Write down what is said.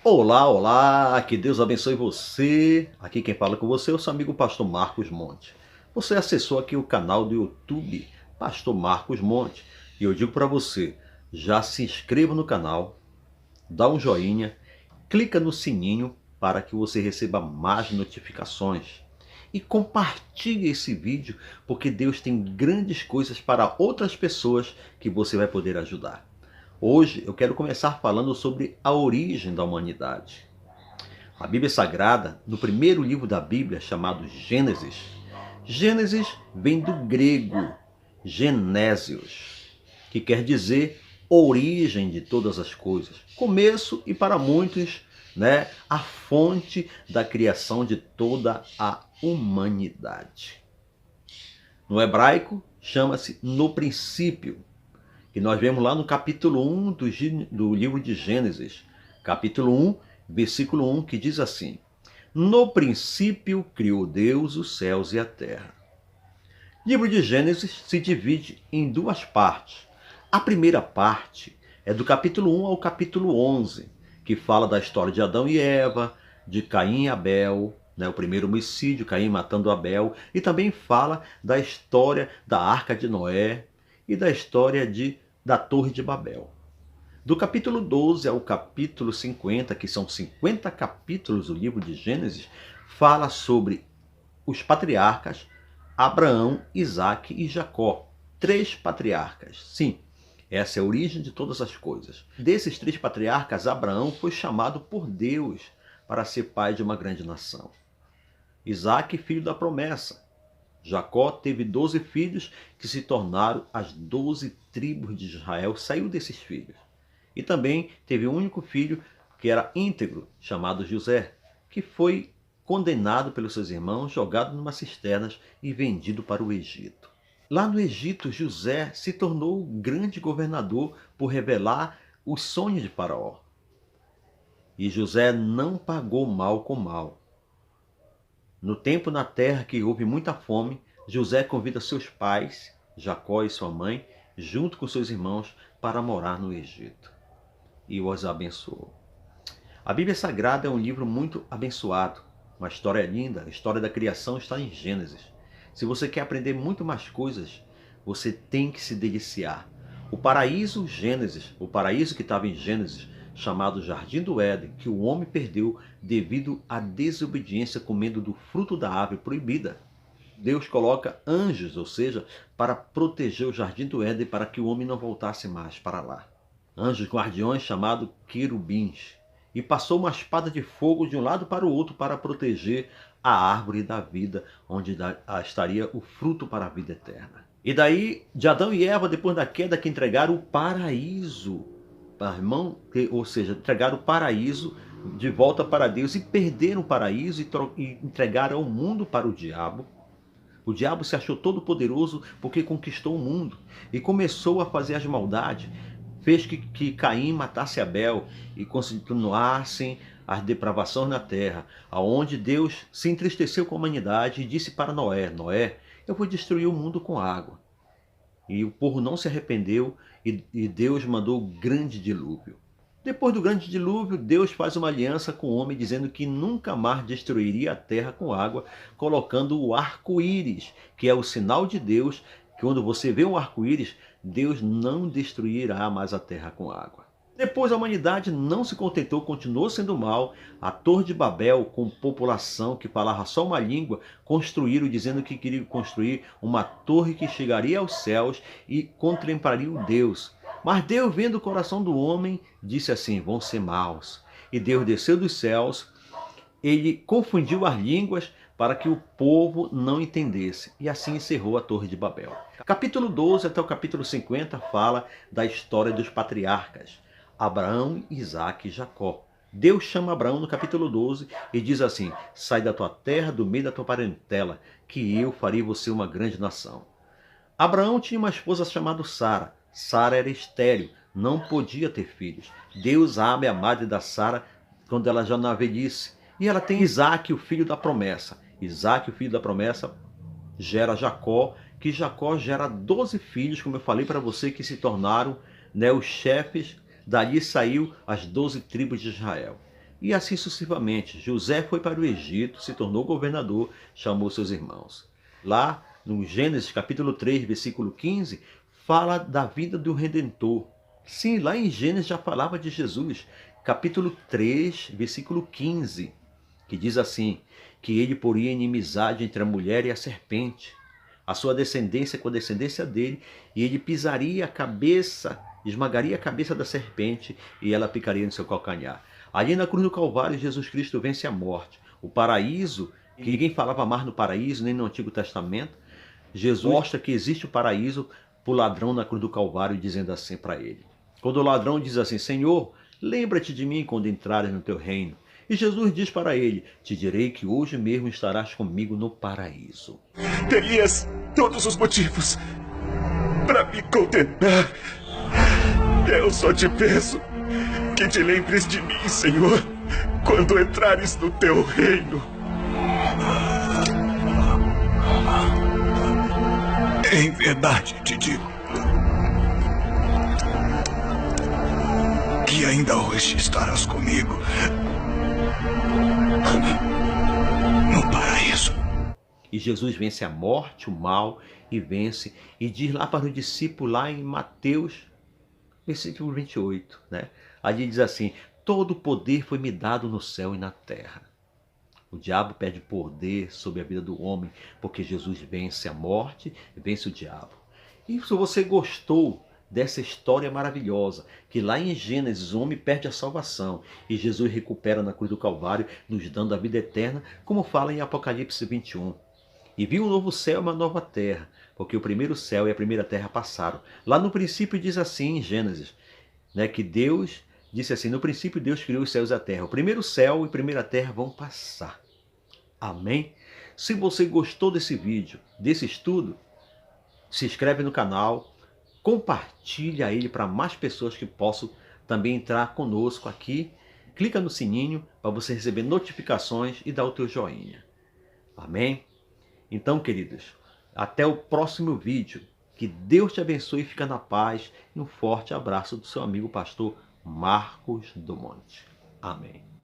Olá, olá, que Deus abençoe você. Aqui quem fala com você é o seu amigo Pastor Marcos Monte. Você acessou aqui o canal do YouTube Pastor Marcos Monte e eu digo para você, já se inscreva no canal, dá um joinha, clica no sininho para que você receba mais notificações. E compartilhe esse vídeo, porque Deus tem grandes coisas para outras pessoas que você vai poder ajudar. Hoje eu quero começar falando sobre a origem da humanidade. A Bíblia Sagrada, no primeiro livro da Bíblia, chamado Gênesis, Gênesis vem do grego Genésios, que quer dizer origem de todas as coisas, começo e para muitos, a fonte da criação de toda a humanidade. No hebraico, chama-se no princípio, que nós vemos lá no capítulo 1 do livro de Gênesis, capítulo 1, versículo 1, que diz assim: No princípio criou Deus os céus e a terra. O livro de Gênesis se divide em duas partes. A primeira parte é do capítulo 1 ao capítulo 11, que fala da história de Adão e Eva, de Caim e Abel, o primeiro homicídio, Caim matando Abel, e também fala da história da Arca de Noé e da história da Torre de Babel. Do capítulo 12 ao capítulo 50, que são 50 capítulos do livro de Gênesis, fala sobre os patriarcas Abraão, Isaque e Jacó. 3 patriarcas. Sim, essa é a origem de todas as coisas. Desses 3 patriarcas, Abraão foi chamado por Deus para ser pai de uma grande nação. Isaque, filho da promessa. Jacó teve 12 filhos que se tornaram as 12 tribos de Israel, saiu desses filhos. E também teve um único filho que era íntegro, chamado José, que foi condenado pelos seus irmãos, jogado numa cisterna e vendido para o Egito. Lá no Egito, José se tornou grande governador por revelar os sonhos de Faraó. E José não pagou mal com mal. No tempo na terra que houve muita fome, José convida seus pais, Jacó e sua mãe, junto com seus irmãos, para morar no Egito. E os abençoou. A Bíblia Sagrada é um livro muito abençoado. Uma história linda. A história da criação está em Gênesis. Se você quer aprender muito mais coisas, você tem que se deliciar. O paraíso Gênesis, o paraíso que estava em Gênesis, chamado Jardim do Éden, que o homem perdeu devido à desobediência comendo do fruto da árvore proibida. Deus coloca anjos, ou seja, para proteger o Jardim do Éden para que o homem não voltasse mais para lá. Anjos guardiões chamados querubins. E passou uma espada de fogo de um lado para o outro para proteger a árvore da vida, onde estaria o fruto para a vida eterna. E daí, de Adão e Eva, depois da queda, que entregaram o paraíso, ou seja, entregaram o paraíso de volta para Deus e perderam o paraíso e entregaram o mundo para o diabo. O diabo se achou todo poderoso porque conquistou o mundo e começou a fazer as maldades. Fez que Caim matasse Abel e continuassem as depravações na terra, aonde Deus se entristeceu com a humanidade e disse para Noé: Noé, eu vou destruir o mundo com água. E o povo não se arrependeu e Deus mandou o grande dilúvio. Depois do grande dilúvio, Deus faz uma aliança com o homem, dizendo que nunca mais destruiria a terra com água, colocando o arco-íris, que é o sinal de Deus, que quando você vê um arco-íris, Deus não destruirá mais a terra com água. Depois a humanidade não se contentou, continuou sendo mal. A Torre de Babel, com população que falava só uma língua, construíram dizendo que queriam construir uma torre que chegaria aos céus e contemplaria o Deus. Mas Deus, vendo o coração do homem, disse assim: vão ser maus. E Deus desceu dos céus, ele confundiu as línguas para que o povo não entendesse. E assim encerrou a Torre de Babel. Capítulo 12 até o capítulo 50 fala da história dos patriarcas. Abraão, Isaque e Jacó. Deus chama Abraão no capítulo 12 e diz assim: sai da tua terra, do meio da tua parentela, que eu farei você uma grande nação. Abraão tinha uma esposa chamada Sara. Sara era estéril, não podia ter filhos. Deus abre a madre da Sara quando ela já na velhice. E ela tem Isaque, o filho da promessa. Isaque, o filho da promessa, gera Jacó, que Jacó gera 12 filhos, como eu falei para você, que se tornaram os chefes. Dali saiu as 12 tribos de Israel. E assim sucessivamente. José foi para o Egito, se tornou governador, chamou seus irmãos. Lá no Gênesis capítulo 3, versículo 15, fala da vida do Redentor. Sim, lá em Gênesis já falava de Jesus. Capítulo 3, versículo 15, que diz assim, que ele poria inimizade entre a mulher e a serpente, a sua descendência com a descendência dele, e ele pisaria a cabeça, esmagaria a cabeça da serpente, e ela picaria no seu calcanhar. Ali na cruz do Calvário, Jesus Cristo vence a morte. O paraíso, que ninguém falava mais no paraíso, nem no Antigo Testamento, Jesus mostra que existe o paraíso para o ladrão na cruz do Calvário, dizendo assim para ele. Quando o ladrão diz assim, Senhor, lembra-te de mim quando entrares no teu reino. E Jesus diz para ele, te direi que hoje mesmo estarás comigo no paraíso. Terias todos os motivos para me condenar. Eu só te peço que te lembres de mim, Senhor, quando entrares no teu reino. Em verdade te digo que ainda hoje estarás comigo no paraíso. E Jesus vence a morte, o mal, e vence, e diz lá para o discípulo, lá em Mateus, versículo 28, né? Ali diz assim, todo poder foi me dado no céu e na terra. O diabo perde poder sobre a vida do homem, porque Jesus vence a morte, vence o diabo. E se você gostou dessa história maravilhosa, que lá em Gênesis o homem perde a salvação e Jesus recupera na cruz do Calvário, nos dando a vida eterna, como fala em Apocalipse 21. E viu um novo céu e uma nova terra, porque o primeiro céu e a primeira terra passaram. Lá no princípio diz assim em Gênesis, né, que Deus disse assim, no princípio Deus criou os céus e a terra. O primeiro céu e a primeira terra vão passar. Amém? Se você gostou desse vídeo, desse estudo, se inscreve no canal, compartilha ele para mais pessoas que possam também entrar conosco aqui. Clica no sininho para você receber notificações e dar o teu joinha. Amém? Então, queridos, até o próximo vídeo. Que Deus te abençoe e fica na paz. E um forte abraço do seu amigo pastor Marcos do Monte. Amém.